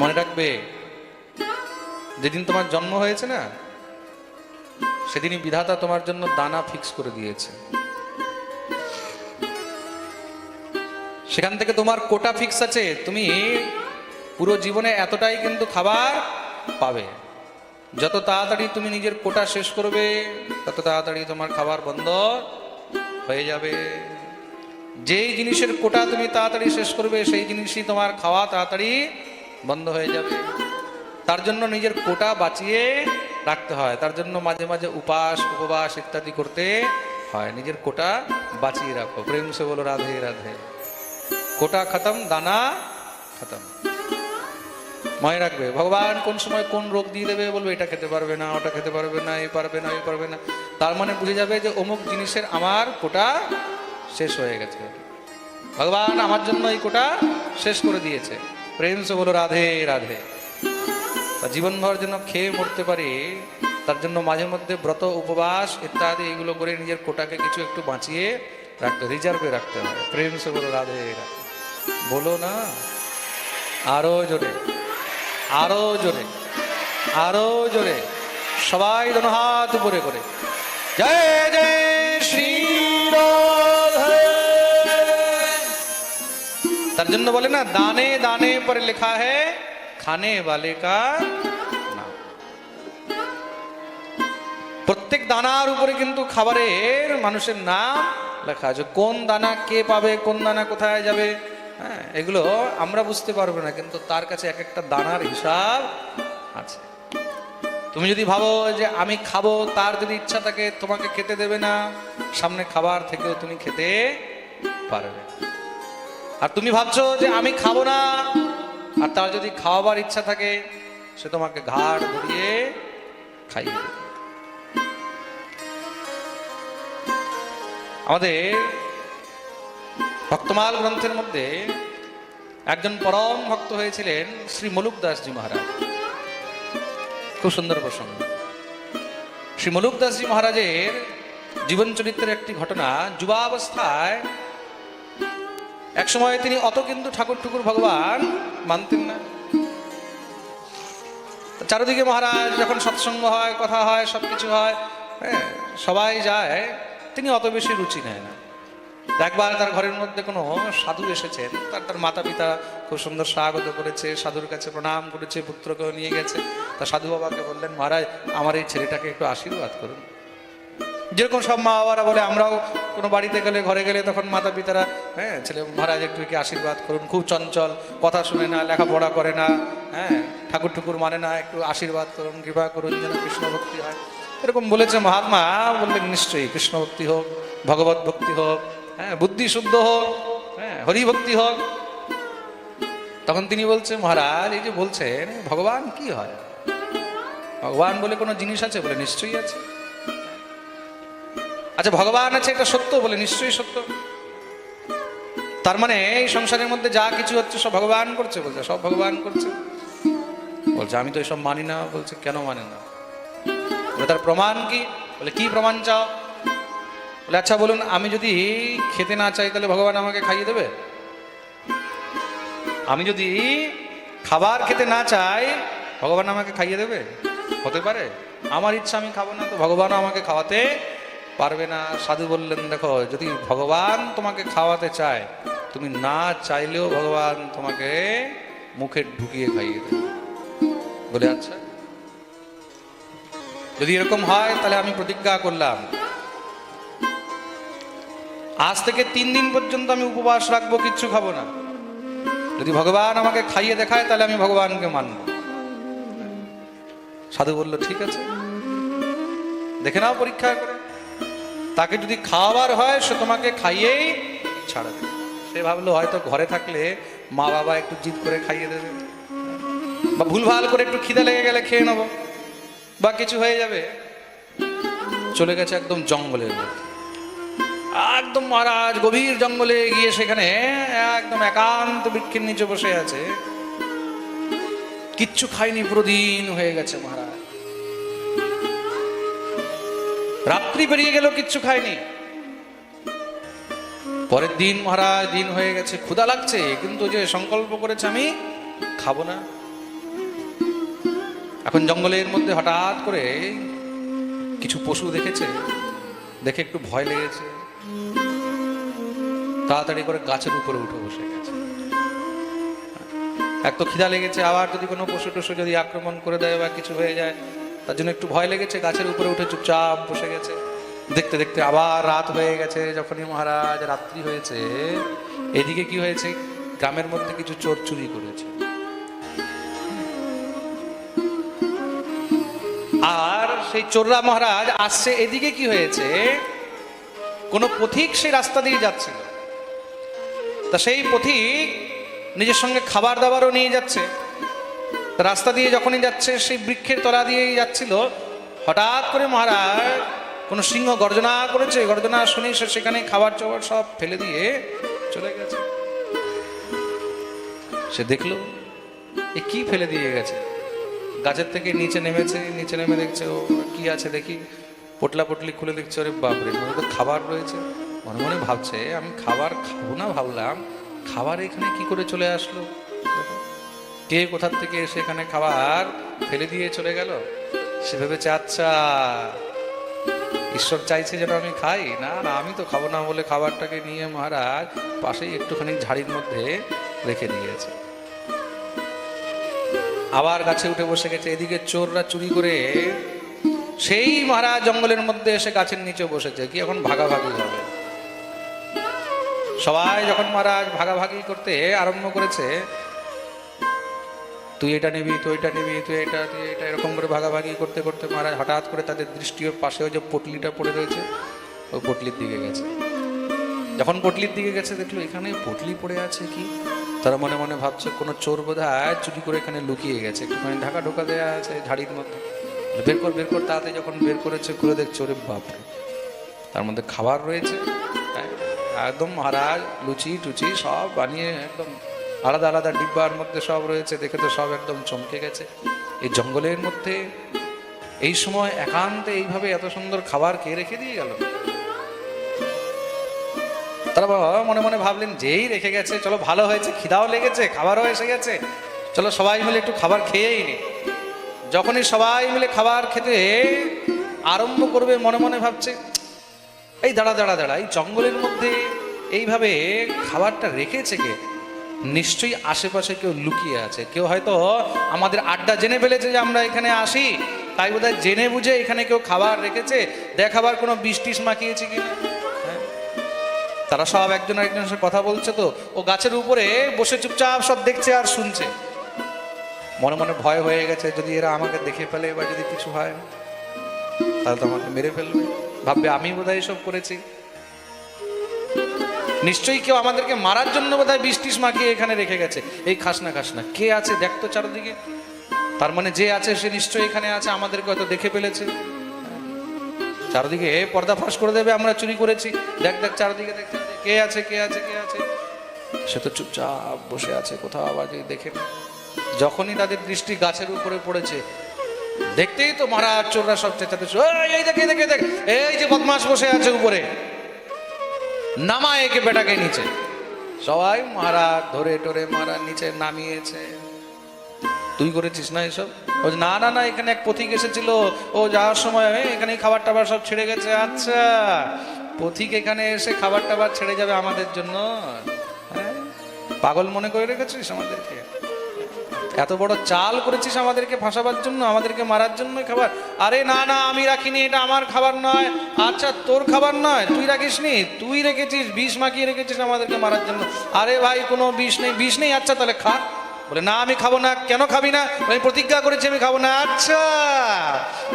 মনে রাখবে, যেদিন তোমার জন্ম হয়েছে না, সেদিনই বিধাতা তোমার জন্য দানা ফিক্স করে দিয়েছে। সেখান থেকে তোমার কোটা ফিক্স আছে, তুমি পুরো জীবনে এতটাই কিন্তু খাবার পাবে। যত তাড়াতাড়ি তুমি নিজের কোটা শেষ করবে, তত তাড়াতাড়ি তোমার খাবার বন্ধ হয়ে যাবে। যেই জিনিসের কোটা তুমি তাড়াতাড়ি শেষ করবে, সেই জিনিসই তোমার খাওয়া তাড়াতাড়ি বন্ধ হয়ে যাবে। তার জন্য নিজের কোটা বাঁচিয়ে রাখতে হয়, তার জন্য মাঝে মাঝে উপাস উপবাস ইত্যাদি করতে হয়। নিজের কোটা বাঁচিয়ে রাখো। প্রেম সে বলো রাধে রাধে। কোটা খতম, দানা খতম। মনে রাখবে, ভগবান কোন সময় কোন রোগ দিয়ে দেবে, বলবে এটা খেতে পারবে না, ওটা খেতে পারবে না, এই পারবে না, এই পারবে না। তার মানে বুঝে যাবে যে অমুক জিনিসের আমার কোটা শেষ হয়ে গেছে। ভগবান আমার জন্য এই কোটা শেষ করে দিয়েছে। প্রেম সে বলো রাধে রাধে। জীবনভর যেন খেয়ে মরতে পারি, তার জন্য মাঝে মধ্যে ব্রত উপবাস ইত্যাদি এগুলো করে নিজের কোটাকে কিছু একটু বাঁচিয়ে রাখতে, রিজার্ভে রাখতে হয়। প্রেম সে বলো রাধে রাধে। বলো না আরো জোরে, আরো জোরে, আরো জোরে, সবাই যেন হাত উপরে করে জয় জয় শ্রী রাধে। তার জন্য বলে না, দানে দানে पर लिखा है খানে वाले का नाम। প্রত্যেক দানার উপরে কিন্তু খাবারের মানুষের নাম লেখা আছে। কোন দানা কে পাবে, কোন দানা কোথায় যাবে, হ্যাঁ, এগুলো আমরা বুঝতে পারবো না, কিন্তু তার কাছে এক একটা দানার হিসাব আছে। তুমি যদি ভাবো যে আমি খাবো, তার যদি ইচ্ছা থাকে তোমাকে খেতে দেবে না, সামনে খাবার থেকেও তুমি খেতে পারবে। আর তুমি ভাবছো যে আমি খাবো না, আর তার যদি খাওয়াবার ইচ্ছা থাকে, সে তোমাকে ঘাড় ধরিয়ে খাইয়ে দেবে। আমাদের ভক্তমাল গ্রন্থের মধ্যে একজন পরম ভক্ত হয়েছিলেন শ্রী মলুক দাসজি মহারাজ। খুব সুন্দর প্রসঙ্গ। শ্রী মলুক দাসজি মহারাজের জীবন চরিত্রের একটি ঘটনা। যুবাবস্থায় এক সময় তিনি অত কিন্তু ঠাকুর ঠুকুর ভগবান মানতেন না। চারিদিকে মহারাজ যখন সৎসঙ্গ হয়, কথা হয়, সবকিছু হয়, হ্যাঁ, সবাই যায়, তিনি অত বেশি রুচি নেয় না। একবার তার ঘরের মধ্যে কোনো সাধু এসেছেন, তার মাতা পিতা খুব সুন্দর স্বাগত করেছে, সাধুর কাছে প্রণাম করেছে, পুত্রকেও নিয়ে গেছে। তা সাধু বাবাকে বললেন, মহারাজ আমার এই ছেলেটাকে একটু আশীর্বাদ করুন। যেরকম সব মা বাবারা বলে, আমরাও কোনো বাড়িতে গেলে, ঘরে গেলে, তখন মাতা পিতারা, হ্যাঁ, ছেলে মহারাজ একটু একে আশীর্বাদ করুন, খুব চঞ্চল, কথা শুনে না, লেখাপড়া করে না, হ্যাঁ, ঠাকুর ঠুকুর মানে না, একটু আশীর্বাদ করুন, কৃপা করুন, যেন কৃষ্ণ ভক্তি হয়। এরকম বলেছে মহাত্মা। বললেন নিশ্চয়ই কৃষ্ণ ভক্তি হোক, ভগবত ভক্তি হোক, হ্যাঁ, বুদ্ধি শুদ্ধ হোক, হ্যাঁ, হরিভক্তি হোক। তখন তিনি বলছে, মহারাজ এই যে বলছেন ভগবান কি হয়, ভগবান বলে কোনো জিনিস আছে? বলে নিশ্চয়ই আছে। আচ্ছা ভগবান আছে এটা সত্য? বলে নিশ্চয়ই সত্য। তার মানে এই সংসারের মধ্যে যা কিছু হচ্ছে সব ভগবান করছে? বলছে সব ভগবান করছে। বলছে আমি তো এসব মানি না। বলছে কেন মানে না? তার প্রমাণ কি? বলে কি প্রমাণ চাও? বলে আচ্ছা বলুন, আমি যদি খেতে না চাই তাহলে ভগবান আমাকে খাইয়ে দেবে? আমি যদি খাবার খেতে না চাই, ভগবান আমাকে খাইয়ে দেবে? হতে পারে? আমার ইচ্ছা আমি খাবো না, তো ভগবানও আমাকে খাওয়াতে পারবে না। সাধু বললেন, দেখো যদি ভগবান তোমাকে খাওয়াতে চায়, তুমি না চাইলেও ভগবান তোমাকে মুখে ঢুকিয়ে খাইয়ে দেবে। বলে আচ্ছা যদি এরকম হয় তাহলে আমি প্রতিজ্ঞা করলাম, আজ থেকে 3 দিন পর্যন্ত আমি উপবাস রাখবো, কিচ্ছু খাবো না। যদি ভগবান আমাকে খাইয়ে দেখায় তাহলে আমি ভগবানকে মানব। সাধু বলল ঠিক আছে, দেখে নাও পরীক্ষা করে। তাকে যদি খাওয়াবার হয় সে তোমাকে খাইয়েই ছাড়বে। সে ভাবলো হয়তো ঘরে থাকলে মা বাবা একটু জিদ করে খাইয়ে দেবে, বা ভুলভাল করে একটু খিদে লেগে গেলে খেয়ে নেবো, বা কিছু হয়ে যাবে। চলে গেছে একদম জঙ্গলের মধ্যে, একদম মহারাজ গভীর জঙ্গলে গিয়ে সেখানে একদম একান্ত বৃক্ষের নিচে বসে আছে, কিচ্ছু খায়নি, পুরো দিন হয়ে গেছে মহারাজ। রাত্রি পেরিয়ে গেল, কিচ্ছু খায়নি। পরের দিন মহারাজ দিন হয়ে গেছে, ক্ষুধা লাগছে, কিন্তু যে সংকল্প করেছে আমি খাবো না, এখন জঙ্গলের মধ্যে হঠাৎ করে কিছু পশু দেখেছে, দেখে একটু ভয় লেগেছে, তাড়াতাড়ি করে গাছের উপরে উঠে বসে গেছে। এক তো খিদা লেগেছে, আবার যদি কোনো পশু টশু যদি আক্রমণ করে দেয় বা কিছু হয়ে যায়, তার জন্য একটু ভয় লেগেছে, গাছের উপরে উঠে চুপচাপ বসে গেছে। দেখতে দেখতে আবার রাত হয়ে গেছে। যখনই মহারাজ রাত্রি হয়েছে, এদিকে কি হয়েছে, গ্রামের মধ্যে কিছু চোর চুরি করেছে। আর সেই চোররা মহারাজ আসছে, এদিকে কি হয়েছে, কোন পথিক সেই রাস্তা দিয়ে যাচ্ছিল, তা সেই পথিক নিজের সঙ্গে খাবার দাবারও নিয়ে যাচ্ছে। রাস্তা দিয়ে যখনই যাচ্ছে, সেই বৃক্ষের তলা দিয়েই যাচ্ছিল, হঠাৎ করে মহারাজ কোন সিংহ গর্জনা করেছে। গর্জনা শুনে সে সেখানে খাবার চাবার সব ফেলে দিয়ে চলে গেছে। সে দেখলো এ কি ফেলে দিয়ে গেছে, গাছের থেকে নিচে নেমেছে, নিচে নেমে দেখছে ও কি আছে দেখি, পটলা পটলি খুলে দেখছে, ওরে বাপরে, মনে তো খাবার রয়েছে। মনে মনে ভাবছে আমি খাবার খাবো না, ভাবলাম খাবার এখানে কি করে চলে আসলো, কে কোথার থেকে এসে এখানে খাবার ফেলে দিয়ে চলে গেল। সে ভেবেছে আচ্ছা ঈশ্বর চাইছে যেন আমি খাই, না না আমি তো খাবো না বলে খাবারটাকে নিয়ে মহারাজ পাশেই একটুখানি ঝাড়ির মধ্যে রেখে দিয়েছে। আবার গাছে উঠে বসে গেছে। এদিকে চোররা চুরি করে সেই মহারাজ জঙ্গলের মধ্যে এসে গাছের নিচে বসেছে, কি এখন ভাগাভাগি হবে। সবাই যখন মহারাজ ভাগাভাগি করতে আরম্ভ করেছে, তুই এটা নিবি, তুই এটা নিবি, তুই এটা এরকম করে ভাগাভাগি করতে করতে মহারাজ হঠাৎ করে তাদের দৃষ্টির পাশে ওই যে পটলিটা পড়ে রয়েছে, ওই পটলির দিকে গেছে। যখন পটলির দিকে গেছে, দেখলো এখানে পটলি পড়ে আছে। কি তারা মনে মনে ভাবছে কোনো চোর বোধহয় চুরি করে এখানে লুকিয়ে গেছে, একটুখানি ঢাকা ঢোকা দেওয়া আছে ঝাড়ির মধ্যে, বের কর বের কর। তাতে যখন বের করেছে, খুলে দেখছে ওরে বাপরে, তার মধ্যে খাবার রয়েছে। একদম মহারাজ লুচি টুচি সব বানিয়ে একদম আলাদা আলাদা ডিব্বার মধ্যে সব রয়েছে। দেখে তো সব একদম চমকে গেছে। এই জঙ্গলের মধ্যে এই সময় একান্তে এইভাবে এত সুন্দর খাবার কে রেখে দিয়ে গেল। তারা মনে মনে ভাবলেন যেই রেখে গেছে, চলো ভালো হয়েছে, খিদাও লেগেছে, খাবারও এসে গেছে, চলো সবাই মিলে একটু খাবার খেয়েই নি। যখনই সবাই মিলে খাবার খেতে আরম্ভ করবে, মনে মনে ভাবছে এই দাঁড়া দাঁড়া দাঁড়া, এই জঙ্গলের মধ্যে এইভাবে খাবারটা রেখেছে কে? নিশ্চয়ই আশেপাশে কেউ লুকিয়ে আছে, কেউ হয়তো আমাদের আড্ডা জেনে ফেলেছে যে আমরা এখানে আসি, তাই বোধহয় জেনে বুঝে এখানে কেউ খাবার রেখেছে, দেখাবার কোনো বিষ টিস মাখিয়েছে কিনা। তারা সব একজন একজনের সাথে কথা বলছে, তো ও গাছের উপরে বসে চুপচাপ সব দেখছে আর শুনছে। মনে মনে ভয় হয়ে গেছে, যদি এরা আমাকে দেখে ফেলে বা যদি কিছু হয় তাহলে তো আমাকে মেরে ফেলবে, ভাববে আমি বোধহয় এসব করেছি, নিশ্চয়ই কেউ আমাদেরকে মারার জন্য বোধহয় বিষ টিস মাখিয়ে এখানে রেখে গেছে। এই খাস না কে আছে দেখতো চারদিকে, তার মানে যে আছে সে নিশ্চয়ই এখানে আছে, আমাদেরকে হয়তো দেখে ফেলেছে, চারদিকে পর্দা ফাঁস করে দেবে আমরা চুরি করেছি। দেখ দেখ চারদিকে দেখতে, কে আছে কে আছে কে আছে। সে তো চুপচাপ বসে আছে, কোথাও আবার যদি দেখে। যখনই তাদের দৃষ্টি গাছের উপরে পড়েছে, দেখতেই তো মহারাজ চোররা সব চেঁচাতে, এই দেখে দেখে দেখ, এই যে বদমাস বসে আছে উপরে, নামা একে বেটাকে নিচে। সবাই মহারাজ ধরে টরে মহারাজ নিচে নামিয়েছে। তুই করেছিস না এসব? না না না, এখানে এক পথিক এসেছিল, ও যাওয়ার সময় এখানে খাবার টাবার সব ছেড়ে গেছে। আচ্ছা, পথিক এখানে এসে খাবার টাবার ছেড়ে যাবে আমাদের জন্য? হ্যাঁ, পাগল মনে করে রেখেছিস আমাদেরকে? এত বড় চাল করেছিস আমাদেরকে ফাঁসাবার জন্য, আমাদেরকে মারার জন্য খাবার? আরে না না, আমি রাখিনি, এটা আমার খাবার নয়। আচ্ছা, তোর খাবার নয়, তুই রাখিসনি, তুই রেখেছিস, বিষ মাখিয়ে রেখেছিস আমাদেরকে মারার জন্য। আরে ভাই, কোনো বিষ নেই, বিষ নেই। আচ্ছা তাহলে খা। বলে না আমি খাবো না। কেন খাবি না? আমি প্রতিজ্ঞা করেছি আমি খাবো না। আচ্ছা,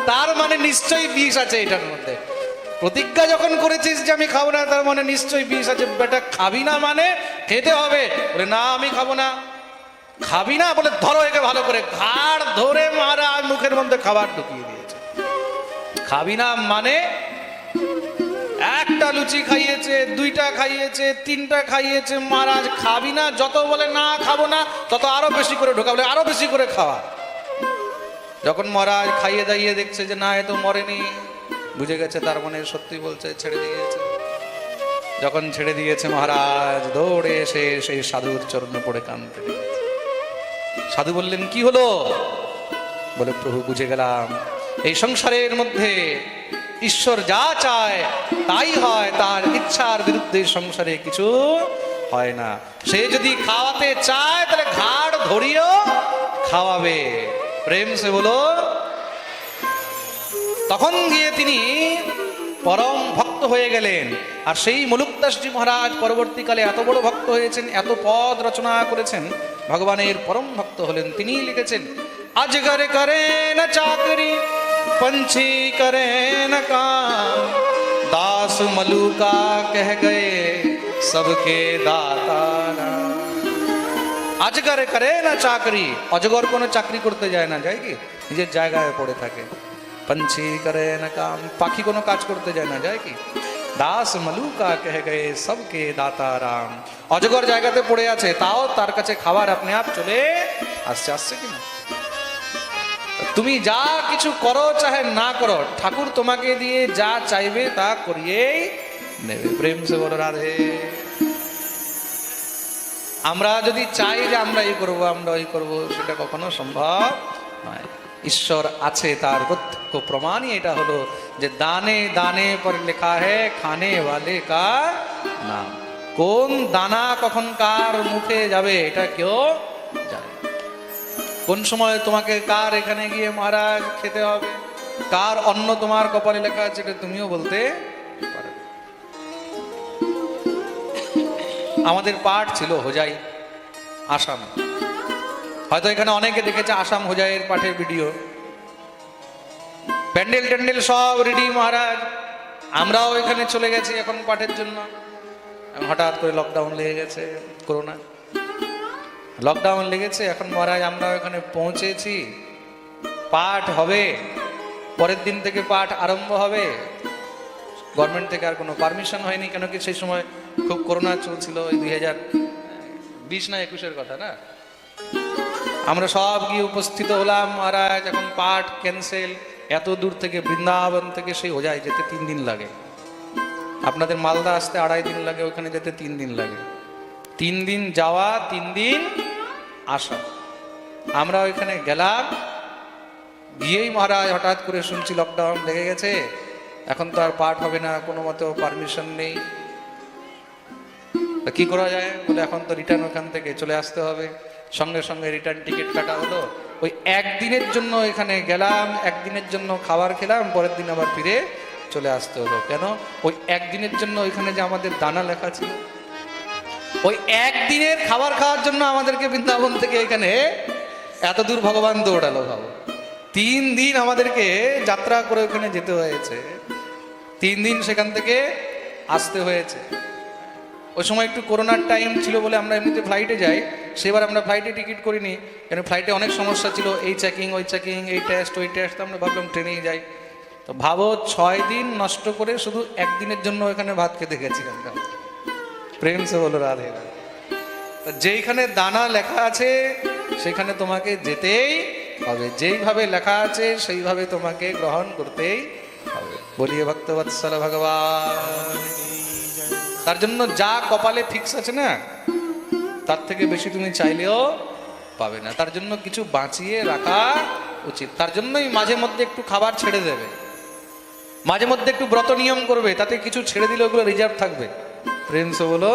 তার মানে নিশ্চয়ই বিষ আছে এটার মধ্যে। প্রতিজ্ঞা যখন করেছিস যে আমি খাবো না, তার মানে নিশ্চয়ই বিষ আছে। বেটা খাবি না মানে খেতে হবে। বলে না আমি খাবো না। খাবি না? বলে ধরো একে ভালো করে। ঘাড় ধরে মারা মুখের মধ্যে খাবার ঢুকিয়ে দিয়েছে। খাবি না মানে একটা লুচি খাইয়েছে, দুইটা খাইয়েছে, তিনটা খাইয়েছে। মহারাজ খাবি না, যত বলে না খাবো না, তত আরো বেশি করে ঢোকা, বলে আরো বেশি করে খাওয়া। যখন মহারাজ খাইয়ে দাইয়ে দেখছে যে না, এ তো মরেনি, বুঝে গেছে তার মানে সত্যি বলছে, ছেড়ে দিয়েছে। যখন ছেড়ে দিয়েছে, মহারাজ দৌড়ে এসে সেই সাধুর চরণে পড়ে কাঁদতে। সাধু বললেন কি হলো? বলে প্রভু বুঝে গেলাম এই সংসারের মধ্যে ঈশ্বর যা চায় তাই হয়, তার ইচ্ছার বিরুদ্ধে সংসারে কিছু হয় না। সে যদি খাওয়াতে চায় তাহলে ঘাড় ধরিয়েও খাওয়াবে। প্রেম সে বলো। তখন গিয়ে তিনি পরম ভক্ত হয়ে গেলেন। আর সেই মুলুকদাসজি মহারাজ পরবর্তীকালে এত বড় ভক্ত হয়েছেন, এত পদ রচনা করেছেন, ভগবানের পরম ভক্ত হলেন। তিনি লিখেছেন, अजगर करे न चाकरी पंछी करे न काम, दास मलुका कह गए सबके दाता राम। अजगर करे न चाकरी, অজগর কোনো চাকরি করতে যায় না, যায় কি? নিজের জায়গায় পড়ে থাকে। पंछी करे न काम, পাখি কোনো কাজ করতে যায় না, যায় কি? দাস মলুকা কহে গয়ে সবকে দাতা রাম। অজগর জায়গাতে পড়ে আছে, তাও তার কাছে খাবার আপনি আপ চলে আসছে। আসছে কিনা? তুমি যা কিছু করো চাহে না করো, ঠাকুর তোমাকে দিয়ে যা চাইবে তা করিয়েই নেবে। প্রেম সে বলো রাধে। আমরা যদি চাই যে আমরা এই করব, আমরা ওই করব, সেটা কখনো সম্ভব নয়। ঈশ্বর আছে, তার প্রত্যক্ষ প্রমাণই এটা হলো যে দানে দানে পর লেখা है খানে वाले का নাম। কোন দানা কখন কার মুখে যাবে এটা কেউ জানে। কোন সময় তোমাকে কার এখানে গিয়ে মহারাজ খেতে হবে, কার অন্ন তোমার কপালে লেখা আছে এটা তুমিও বলতে পারো। আমাদের পাঠ ছিল হোজাই, আসাম। হয়তো এখানে অনেকে দেখেছে আসাম হোজাইয়ের পাঠের ভিডিও। প্যান্ডেল ট্যান্ডেল সব রেডি মহারাজ। আমরাও এখানে চলে গেছি এখন পাঠের জন্য। হঠাৎ করে লকডাউন লেগে গেছে, করোনা লকডাউন লেগেছে। এখন মহারাজ আমরা এখানে পৌঁছেছি, পাঠ হবে, পরের দিন থেকে পাঠ আরম্ভ হবে। গভর্নমেন্ট থেকে আর কোনো পারমিশন হয়নি, কেন কি সেই সময় খুব করোনা চলছিল, ওই 2020 না 21-এর কথা না। আমরা সব গিয়ে উপস্থিত হলাম মহারাজ। এখন পাঠ ক্যান্সেল। এত দূর থেকে বৃন্দাবন থেকে সেই হোজাই যেতে 3 দিন লাগে। আপনাদের মালদা আসতে 2.5 দিন লাগে, ওখানে যেতে 3 দিন লাগে। 3 দিন যাওয়া, 3 দিন আসা। আমরা ওইখানে গেলাম, গিয়েই মহারাজ হঠাৎ করে শুনছি লকডাউন লেগে গেছে, এখন তো আর পাঠ হবে না, কোনো মতেও পারমিশন নেই। কি করা যায়? বলে এখন তো রিটার্ন ওখান থেকে চলে আসতে হবে। সঙ্গে সঙ্গে রিটার্ন টিকিট কাটা হলো। ওই একদিনের জন্য এখানে গেলাম, একদিনের জন্য খাবার খেলাম, পরের দিন আবার ফিরে চলে আসতে হলো। কেন? ওই একদিনের জন্য ওইখানে যে আমাদের দানা লেখা ছিল, ওই একদিনের খাবার খাওয়ার জন্য আমাদেরকে বৃন্দাবন থেকে এখানে এত দূর ভগবান দৌড়ালো। ভাবো, 3 দিন আমাদেরকে যাত্রা করে ওখানে যেতে হয়েছে, 3 দিন সেখান থেকে আসতে হয়েছে। ওই সময় একটু করোনার টাইম ছিল বলে আমরা এমনিতে ফ্লাইটে যাই, সেবার আমরা ফ্লাইটে টিকিট করিনি, কেন ফ্লাইটে অনেক সমস্যা ছিল, এই চেকিং ওই চেকিং, এই টেস্ট ওই টেস্ট। আমরা ভাবলাম ট্রেনেই যাই। তো ভাবো 6 দিন নষ্ট করে শুধু একদিনের জন্য এখানে ভাত খেতে গেছিলাম। প্রেম সে বলো রাধে। যেইখানে দানা লেখা আছে সেখানে তোমাকে যেতেই হবে, যেইভাবে লেখা আছে সেইভাবে তোমাকে গ্রহণ করতেই হবে। বলিয়ে ভক্তবৎসল ভগবান। তার জন্য যা কপালে ফিক্স আছে না, তার থেকে বেশি তুমি চাইলেও পাবে না। তার জন্য কিছু বাঁচিয়ে রাখা উচিত। তার জন্যই মাঝে মধ্যে একটু খাবার ছেড়ে দেবে, মাঝে মধ্যে একটু ব্রত নিয়ম করবে, তাতে কিছু ছেড়ে দিলে ওগুলো রিজার্ভ থাকবে। প্রেম সে বলো।